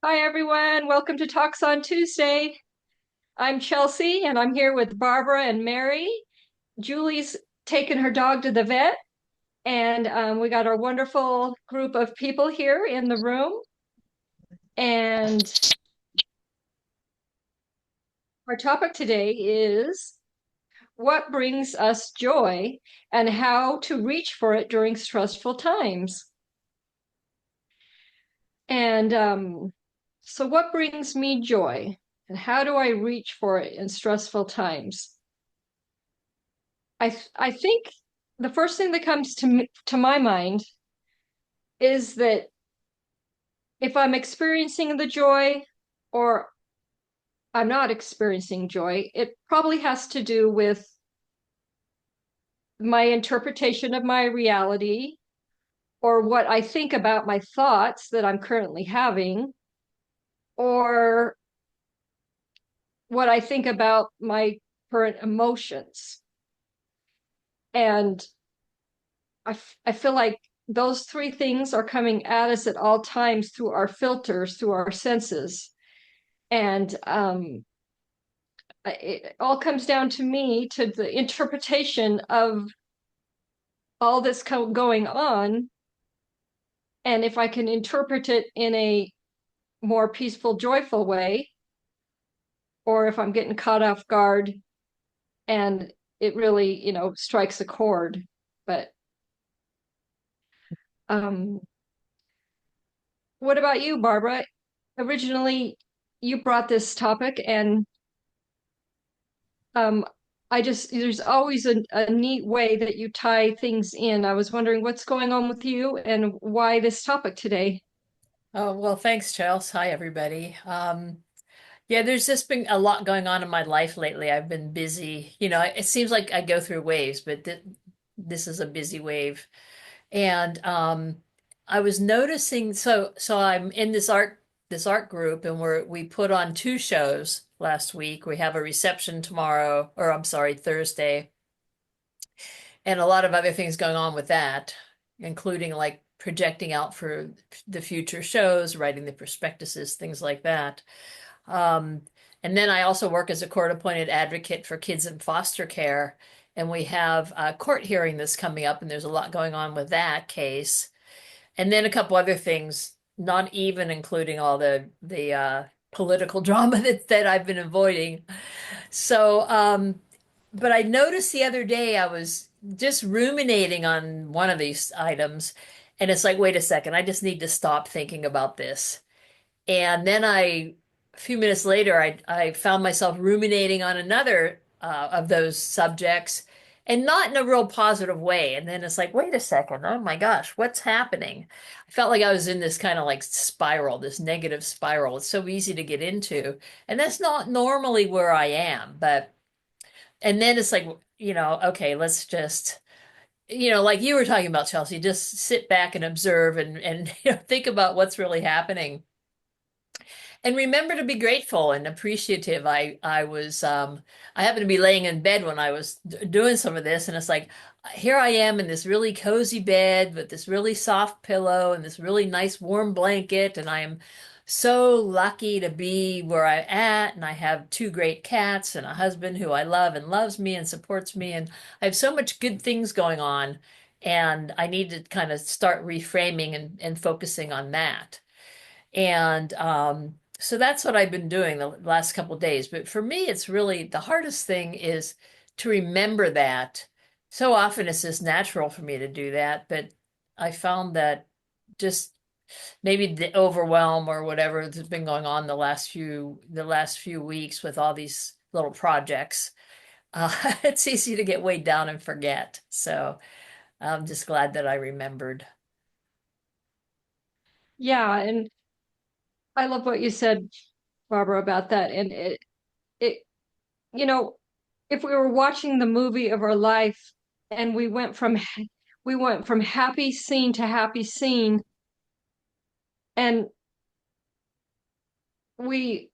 Hi, everyone. Welcome to Talks on Tuesday. I'm Chelsea, and I'm here with Barbara and Mary. Julie's taken her dog to the vet, and we got our wonderful group of people here in the room. And our topic today is what brings us joy and how to reach for it during stressful times. And so, what brings me joy, and how do I reach for it in stressful times? I think the first thing that comes to my mind is that if I'm experiencing the joy or I'm not experiencing joy, it probably has to do with my interpretation of my reality or what I think about my thoughts that I'm currently having or what I think about my current emotions. And I feel like those three things are coming at us at all times through our filters, through our senses. And it all comes down to me to the interpretation of all this going on. And if I can interpret it in a more peaceful, joyful way, or if I'm getting caught off guard and it really, strikes a chord. But um, what about you, Barbara? Originally, you brought this topic, and um, there's always a neat way that you tie things in. I was wondering what's going on with you and why this topic today. Oh, well, thanks, Charles. Hi, everybody. Yeah, there's just been a lot going on in my life lately. I've been busy. It seems like I go through waves, but this is a busy wave. And I was noticing, so I'm in this art group, and we put on two shows last week. We have a reception tomorrow, or I'm sorry, Thursday, and a lot of other things going on with that, including like projecting out for the future shows, writing the prospectuses, things like that. Um, and then I also work as a court-appointed advocate for kids in foster care, and we have a court hearing that's coming up, and there's a lot going on with that case. And then a couple other things, not even including all the political drama that I've been avoiding. So, but I noticed the other day I was just ruminating on one of these items, and it's like, wait a second, I just need to stop thinking about this. And then a few minutes later, I found myself ruminating on another of those subjects, and not in a real positive way. And then it's like, wait a second, oh my gosh, what's happening? I felt like I was in this kind of like spiral, this negative spiral. It's so easy to get into, and that's not normally where I am, but. And then it's like, okay, let's just, like you were talking about, Chelsea, just sit back and observe and think about what's really happening. And remember to be grateful and appreciative. I happened to be laying in bed when I was doing some of this, and it's like here I am in this really cozy bed with this really soft pillow and this really nice warm blanket, and I am so lucky to be where I'm at, and I have two great cats and a husband who I love and loves me and supports me, and I have so much good things going on, and I need to kind of start reframing and focusing on that. And so that's what I've been doing the last couple of days. But for me, it's really the hardest thing is to remember that. So often it's just natural for me to do that, but I found that just maybe the overwhelm or whatever that's been going on the last few weeks with all these little projects, it's easy to get weighed down and forget. So I'm just glad that I remembered. Yeah, and I love what you said, Barbara, about that. And it, you know, if we were watching the movie of our life and we went from happy scene to happy scene, and we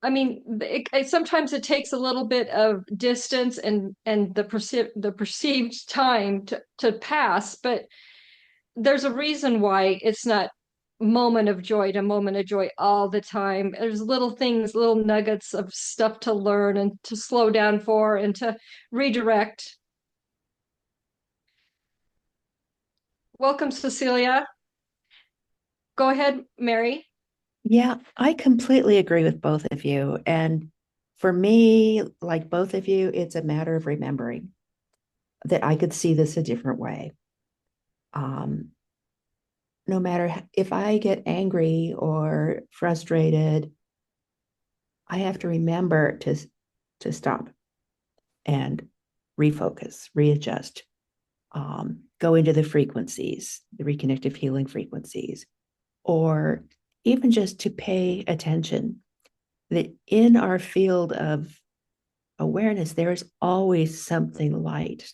I mean, sometimes it takes a little bit of distance and the perceived time to pass, but there's a reason why it's not. moment of joy to moment of joy all the time. There's little things, little nuggets of stuff to learn and to slow down for and to redirect. Welcome, Cecilia. Go ahead, Mary. Yeah, I completely agree with both of you. And for me, like both of you, it's a matter of remembering that I could see this a different way. Um, no matter if I get angry or frustrated, I have to remember to stop and refocus, readjust, go into the frequencies, the reconnective healing frequencies, or even just to pay attention that in our field of awareness, there's always something light.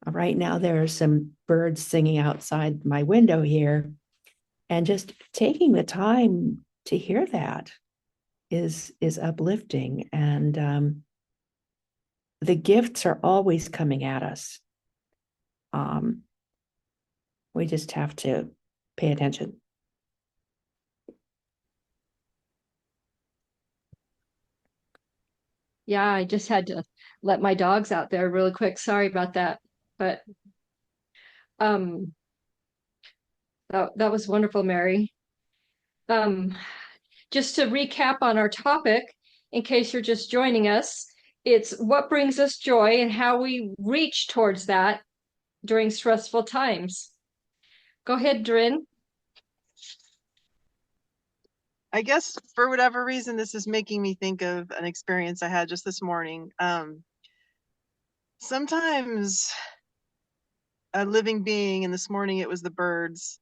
Right now, there are some birds singing outside my window here, and just taking the time to hear that is uplifting. And the gifts are always coming at us. Um, we just have to pay attention. Yeah, I just had to let my dogs out there really quick. Sorry about that. But um that was wonderful, Mary. Um just to recap on our topic, in case you're just joining us, it's what brings us joy and how we reach towards that during stressful times. Go ahead, Drin. I guess for whatever reason, this is making me think of an experience I had just this morning. Sometimes a living being, and this morning it was the birds,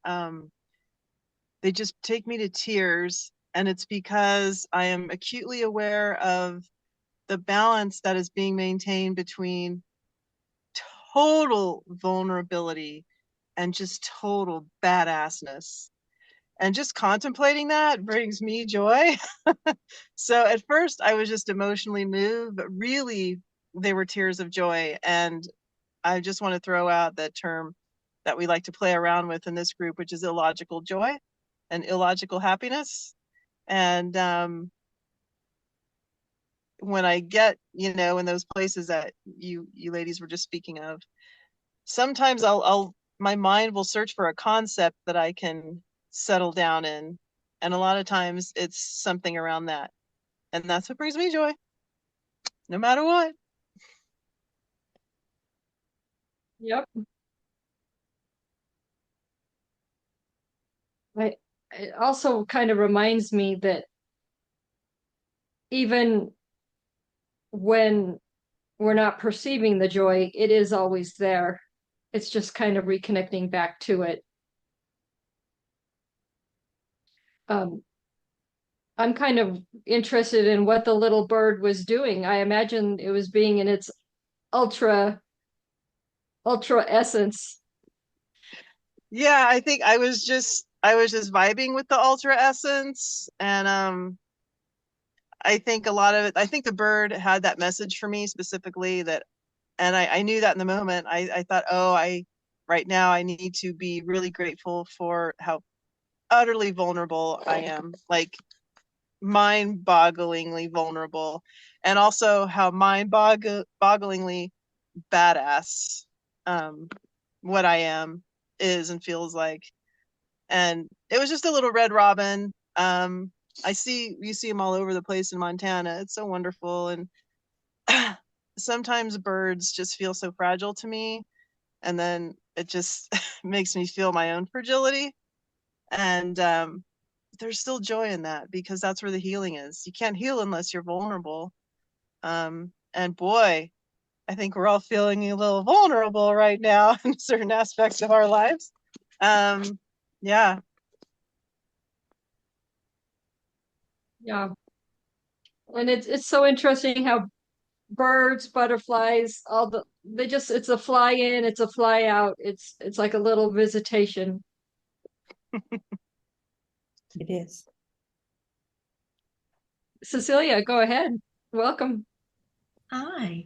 they just take me to tears. And it's because I am acutely aware of the balance that is being maintained between total vulnerability and just total badassness. And just contemplating that brings me joy. So at first I was just emotionally moved, but really they were tears of joy. And I just want to throw out that term that we like to play around with in this group, which is illogical joy and illogical happiness. And when I get, in those places that you ladies were just speaking of, sometimes my mind will search for a concept that I can settle down in. And a lot of times it's something around that. And that's what brings me joy, no matter what. Yep. It also kind of reminds me that even when we're not perceiving the joy, it is always there. It's just kind of reconnecting back to it. Um, I'm kind of interested in what the little bird was doing. I imagine it was being in its ultra, ultra essence. Yeah, I think I was just vibing with the ultra essence. And I think a lot of it, I think the bird had that message for me specifically, that, and I knew that in the moment. I thought, oh, right now I need to be really grateful for how utterly vulnerable I am, like mind-bogglingly vulnerable, and also how mind-bogglingly badass what I am is and feels like. And it was just a little red robin. You see them all over the place in Montana. It's so wonderful. And sometimes birds just feel so fragile to me, and then it just makes me feel my own fragility. And there's still joy in that, because that's where the healing is. You can't heal unless you're vulnerable. And boy, I think we're all feeling a little vulnerable right now in certain aspects of our lives. Yeah. Yeah. And it's so interesting how birds, butterflies, all it's a fly in, it's a fly out. It's like a little visitation. It is. Cecilia, go ahead. Welcome. Hi.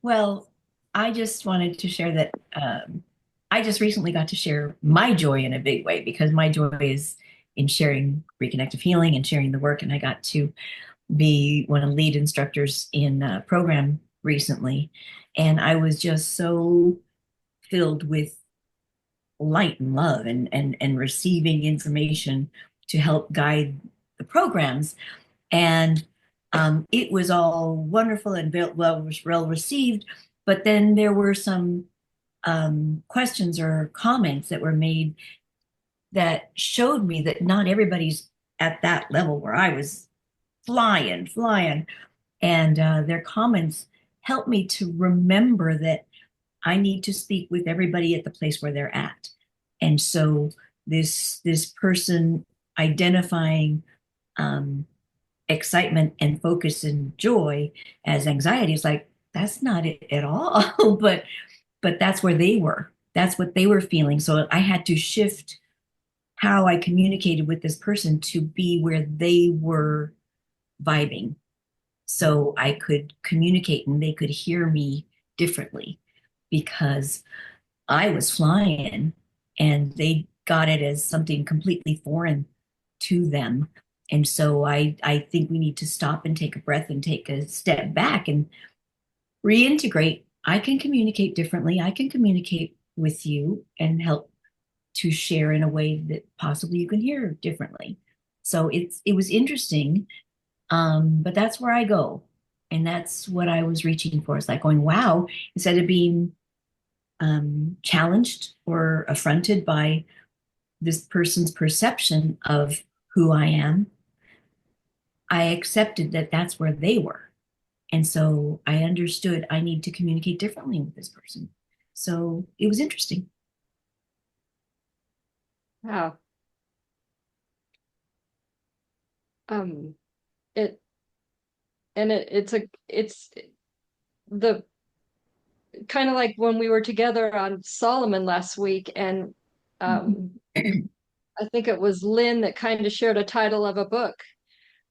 Well, I just wanted to share that I just recently got to share my joy in a big way, because my joy in sharing reconnective healing and sharing the work. And I got to be one of the lead instructors in a program recently. And I was just so filled with light and love and receiving information to help guide the programs. And it was all wonderful and well received. But then there were some questions or comments that were made that showed me that not everybody's at that level where I was flying. And their comments helped me to remember that I need to speak with everybody at the place where they're at. And so this person identifying excitement and focus and joy as anxiety is like, that's not it at all. But that's where they were. That's what they were feeling. So I had to shift how I communicated with this person to be where they were vibing. So I could communicate and they could hear me differently because I was flying and they got it as something completely foreign to them. And so I think we need to stop and take a breath and take a step back and reintegrate. I can communicate differently. I can communicate with you and help to share in a way that possibly you can hear differently. So it was interesting, but that's where I go. And that's what I was reaching for. It's like going, wow, instead of being challenged or affronted by this person's perception of who I am, I accepted that that's where they were. And so I understood I need to communicate differently with this person. So it was interesting. Wow. It and it's the kind of like when we were together on Solomon last week, and I think it was Lynn that kind of shared a title of a book.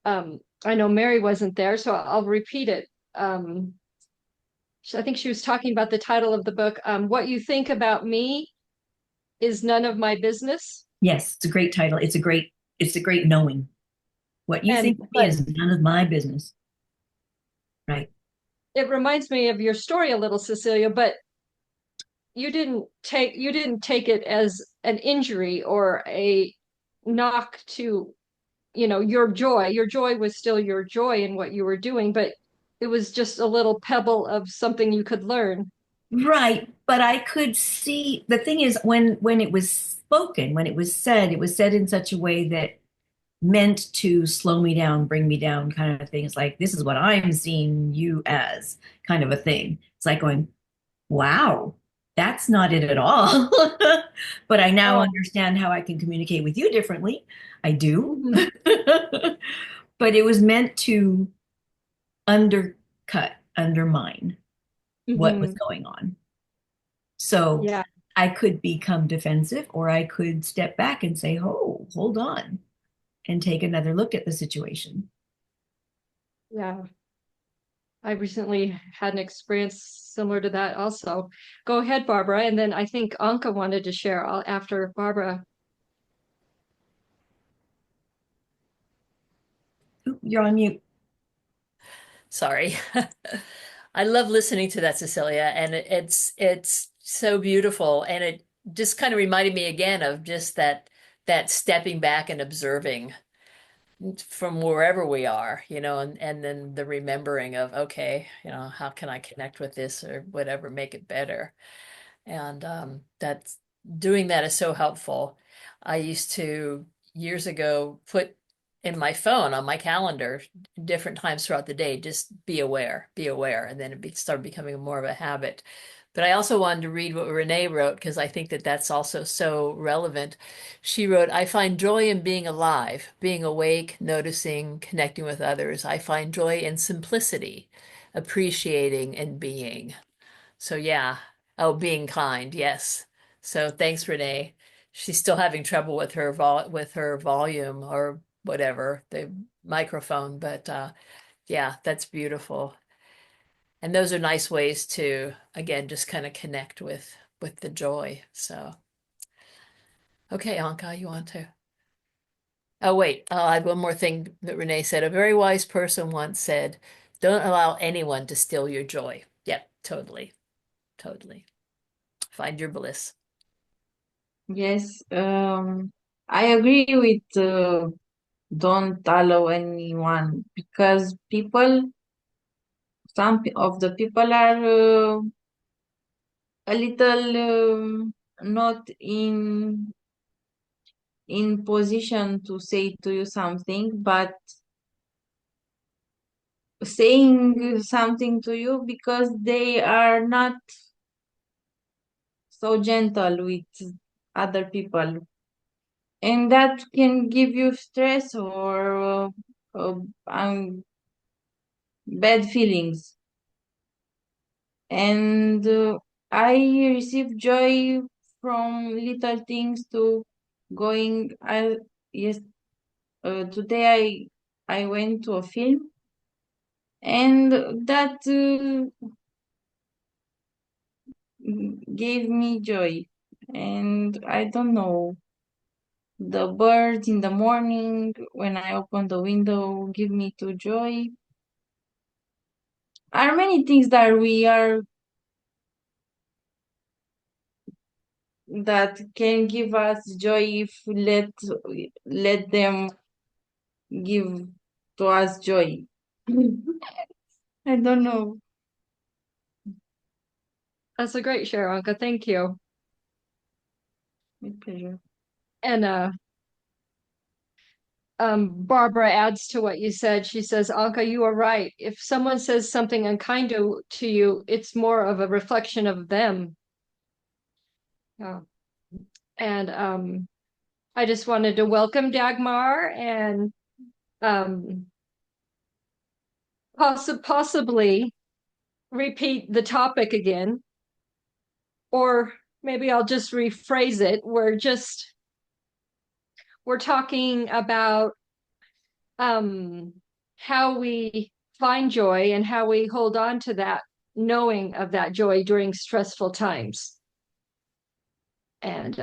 I know Mary wasn't there, so I'll repeat it. I think she was talking about the title of the book. What you think about me is none of my business. Yes, it's a great title. It's a great knowing. What you And think of me is none of my business. Right. it reminds me of your story a little, Cecilia, but you didn't take it as an injury or a knock to, your joy. Your joy was still your joy in what you were doing, but it was just a little pebble of something you could learn. Right. But I could see the thing is when it was spoken, when it was said in such a way that meant to slow me down, bring me down, kind of thing. It's like, this is what I'm seeing you as, kind of a thing. It's like going, wow, that's not it at all. But I now Oh. understand how I can communicate with you differently. I do. Mhm. But it was meant to undermine what was Mhm. going on. So Yeah, I could become defensive or I could step back and say, oh, hold on, and take another look at the situation. yeah. I recently had an experience similar to that also. Go ahead, Barbara, and then I think Anka wanted to share after Barbara. Oop, you're on mute. Sorry. I love listening to that, Cecilia, and it's so beautiful, and it just kind of reminded me again of just that stepping back and observing from wherever we are, and then the remembering of, okay, how can I connect with this or whatever, make it better. And that's doing that is so helpful. I used to years ago put in my phone on my calendar different times throughout the day, just be aware, and then started becoming more of a habit. But I also wanted to read what Renee wrote because I think that that's also so relevant. She wrote, I find joy in being alive, being awake, noticing, connecting with others. I find joy in simplicity, appreciating and being. So yeah. Oh, being kind. Yes. So thanks, Renee. She's still having trouble with her volume or whatever, the microphone, but yeah, that's beautiful. And those are nice ways to again just kind of connect with the joy. So okay, Anka, you want to? Oh, wait, I'll add one more thing that Renee said. A very wise person once said, don't allow anyone to steal your joy. Yep, totally, totally. Find your bliss. Yes, I agree with don't allow anyone because of the people are a little not in position to say to you something, but saying something to you because they are not so gentle with other people, and that can give you stress or bad feelings. And I receive joy from little things to going. I yes, today I went to a film, and that gave me joy. And I don't know, the birds in the morning when I open the window give me to joy. Are many things that we are that can give us joy if let them give to us joy. I don't know. That's a great share, Anka. Thank you. With pleasure. And Barbara adds to what you said. She says, Anka, you are right. If someone says something unkind to you, it's more of a reflection of them. Yeah. And I just wanted to welcome Dagmar and possibly repeat the topic again, or maybe I'll just rephrase it. We're talking about how we find joy and how we hold on to that knowing of that joy during stressful times. And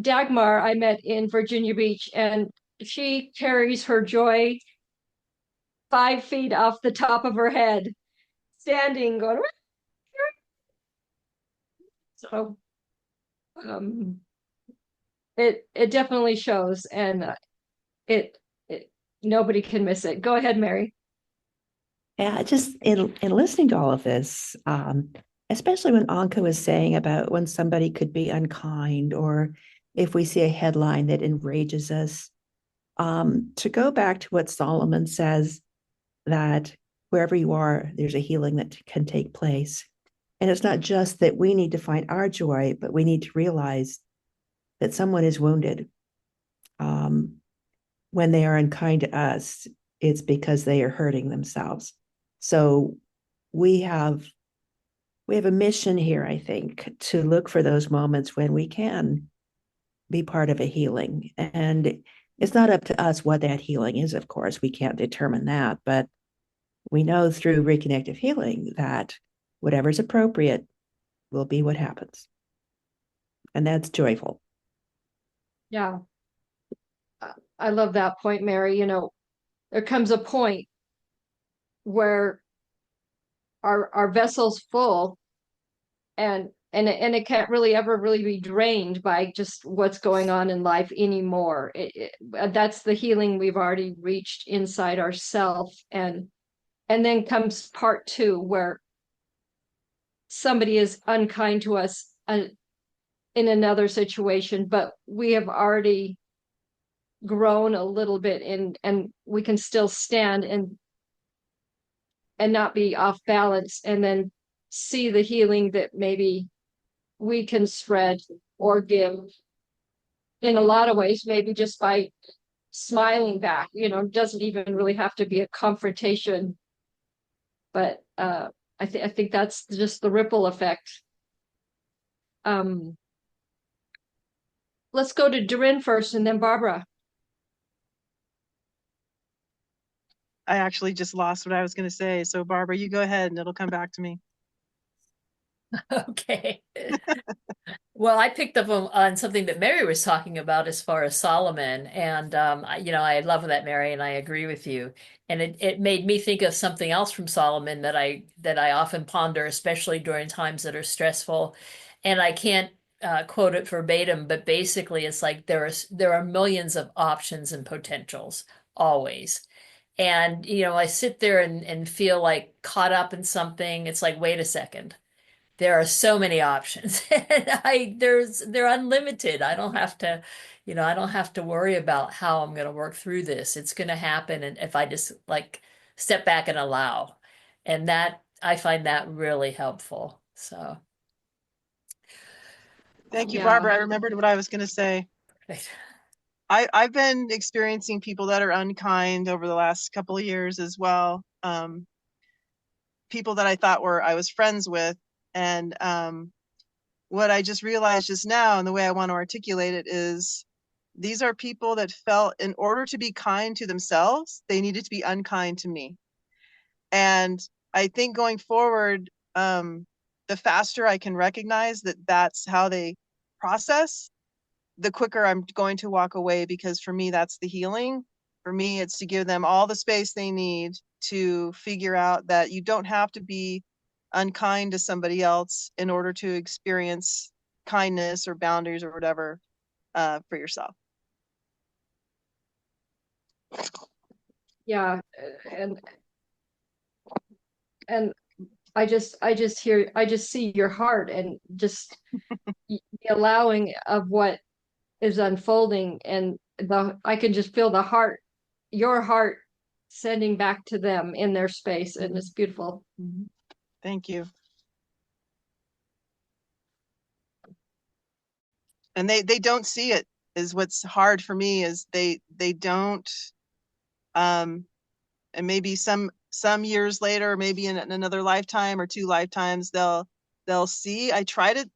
Dagmar I met in Virginia Beach, and she carries her joy 5 feet off the top of her head, standing going. So um, it definitely shows, and it nobody can miss it. Go ahead, Mary. Yeah, just in listening to all of this, especially when Anka was saying about when somebody could be unkind or if we see a headline that enrages us, to go back to what Solomon says that wherever you are, there's a healing that can take place. And it's not just that we need to find our joy, but we need to realize that someone is wounded. When they are unkind to us, it's because they are hurting themselves. So we have a mission here, I think, to look for those moments when we can be part of a healing. And it's not up to us what that healing is, of course. We can't determine that, but we know through reconnective healing that whatever's appropriate will be what happens. And that's joyful. Yeah. I love that point, Mary. There comes a point where our vessel's full, and it can't really ever really be drained by just what's going on in life anymore. That's the healing we've already reached inside ourselves, and then comes part two where somebody is unkind to us in another situation, but we have already grown a little bit, and we can still stand and not be off balance, and then see the healing that maybe we can spread or give in a lot of ways, maybe just by smiling back. It doesn't even really have to be a confrontation, but I think that's just the ripple effect. Let's go to Doreen first, and then Barbara. I actually just lost what I was going to say. So Barbara, you go ahead and it'll come back to me. Okay. Well, I picked up on something that Mary was talking about as far as Solomon, and I love that, Mary, and I agree with you. And it made me think of something else from Solomon that I often ponder, especially during times that are stressful. And I can't quote it verbatim, but basically, it's like there are millions of options and potentials always. And I sit there and feel like caught up in something. It's like, wait a second, there are so many options. And they're unlimited. I don't have to worry about how I'm going to work through this. It's going to happen, and if I just like step back and allow. And that I find that really helpful. So Thank you, Yeah. Barbara. I remembered what I was going to say. I've been experiencing people that are unkind over the last couple of years as well. People that I thought I was friends with. And what I just realized just now, and the way I want to articulate it, is these are people that felt in order to be kind to themselves, they needed to be unkind to me. And I think going forward, the faster I can recognize that that's how they process, the quicker I'm going to walk away, because for me, that's the healing. For me, it's to give them all the space they need to figure out that you don't have to be unkind to somebody else in order to experience kindness or boundaries or whatever for yourself. Yeah. And and I just see your heart, and just the allowing of what is unfolding, and I can just feel your heart sending back to them in their space, and it's beautiful. Thank you. And they don't see it, is what's hard for me, is they don't, and maybe some years later, maybe in another lifetime or 2 lifetimes, they'll see. I try to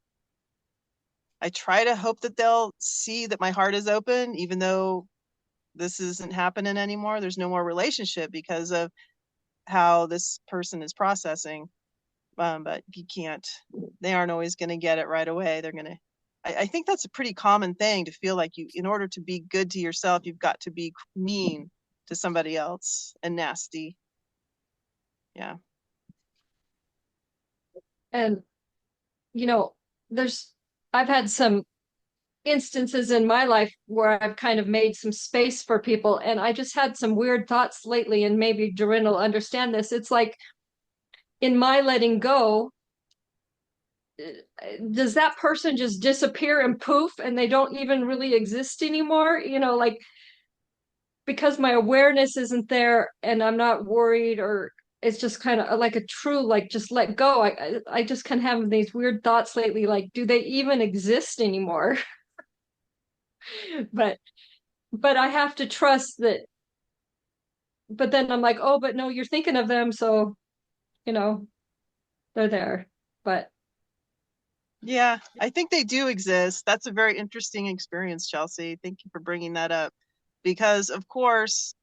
hope that they'll see that my heart is open, even though this isn't happening anymore. There's no more relationship because of how this person is processing. But you can't, they aren't always going to get it right away. They're going to, I think that's a pretty common thing, to feel like in order to be good to yourself, you've got to be mean to somebody else and nasty. Yeah. And I've had some instances in my life where I've kind of made some space for people, and I just had some weird thoughts lately, and maybe Doreen will understand this. It's like, in my letting go, does that person just disappear and poof, and they don't even really exist anymore? Like, because my awareness isn't there, and I'm not worried, or it's just kind of like a true, like, just let go. I just kind of have these weird thoughts lately, like, do they even exist anymore? but I have to trust that. But then I'm like, oh, but no, you're thinking of them, so you know they're there. But Yeah, I think they do exist. That's a very interesting experience, Chelsea. Thank you for bringing that up, because of course,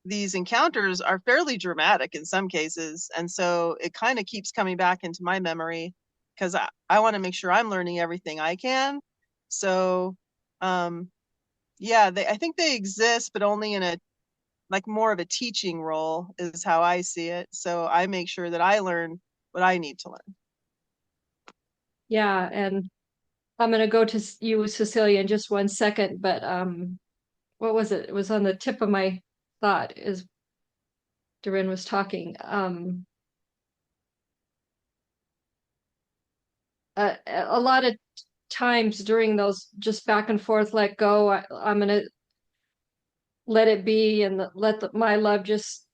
these encounters are fairly dramatic in some cases. And so it kind of keeps coming back into my memory, because I want to make sure I'm learning everything I can. So, yeah, I think they exist, but only in like more of a teaching role is how I see it. So I make sure that I learn what I need to learn. yeah, and I'm gonna go to you, Cecilia, in just 1 second. But what was it? It was on the tip of my thought as Doreen was talking. A lot of times during those just back and forth, let go, I'm gonna let it be, and let my love just,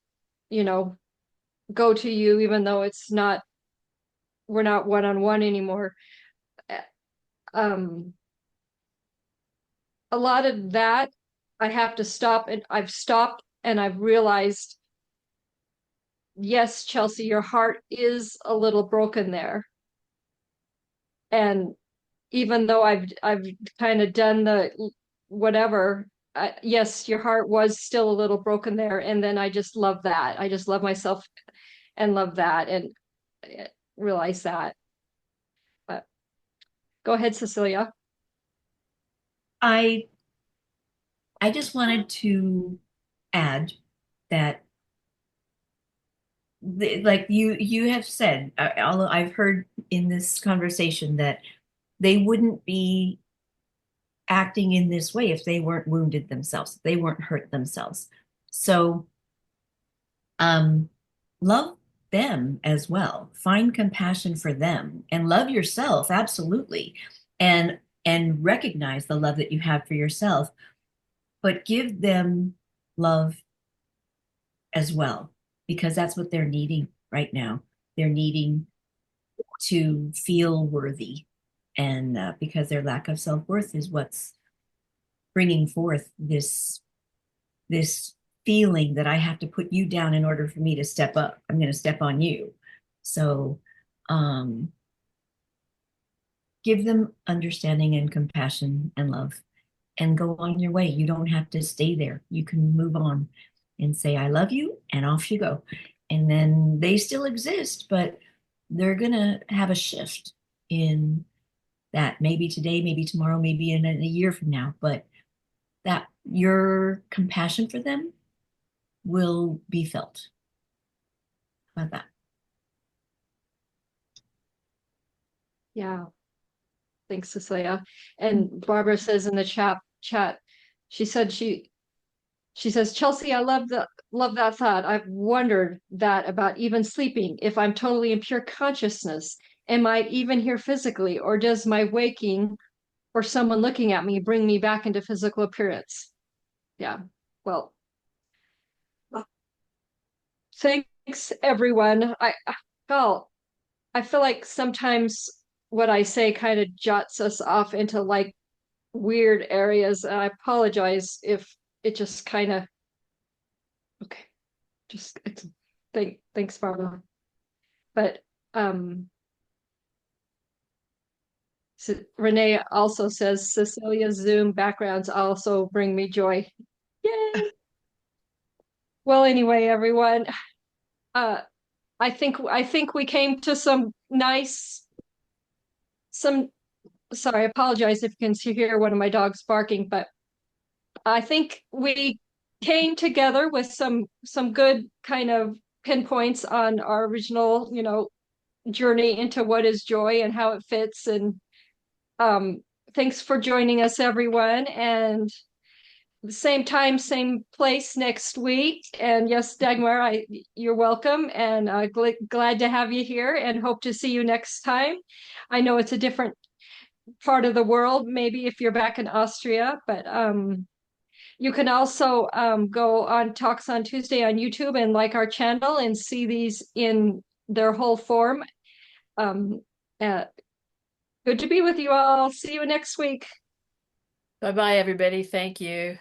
go to you, even though we're not one-on-one anymore. Um, a lot of that I have to stop, and I've stopped, and I've realized, yes, Chelsea, your heart is a little broken there. And even though I've kind of done the whatever, yes, your heart was still a little broken there. And then I just love that. I just love myself and love that. And realize that. But go ahead, Cecilia. I just wanted to add that like you have said, although I've heard in this conversation that they wouldn't be acting in this way if they weren't wounded themselves, if they weren't hurt themselves. So love them as well. Find compassion for them and love yourself, absolutely. And recognize the love that you have for yourself, but give them love as well, because that's what they're needing right now. They're needing to feel worthy, and because their lack of self-worth is what's bringing forth this feeling that I have to put you down in order for me to step up. I'm going to step on you. So give them understanding and compassion and love, and go on your way. You don't have to stay there. You can move on and say, I love you, and off you go. And then they still exist, but they're going to have a shift in that, maybe today, maybe tomorrow, maybe in a year from now. But that your compassion for them will be felt. How about that? Yeah. Thanks, Cecilia. And Barbara says in the chat, she says, Chelsea, I love that thought. I've wondered that about even sleeping. If I'm totally in pure consciousness, am I even here physically, or does my waking or someone looking at me bring me back into physical appearance? Yeah. Well, thanks everyone. I feel like sometimes what I say kind of jots us off into like weird areas. And I apologize if it just kind of, okay, just it's, thanks, Barbara. But Renee also says Cecilia's Zoom backgrounds also bring me joy. Yay! Well, anyway, everyone, I think we came to some sorry, I apologize if you can hear one of my dogs barking, but I think we came together with some good kind of pinpoints on our original, journey into what is joy and how it fits. And thanks for joining us, everyone. And same time, same place next week. And yes, Dagmar, you're welcome, and glad to have you here, and hope to see you next time. I know it's a different part of the world, maybe if you're back in Austria, but you can also go on Talks on Tuesday on YouTube and like our channel and see these in their whole form. Good to be with you all. See you next week. Bye-bye, everybody. Thank you.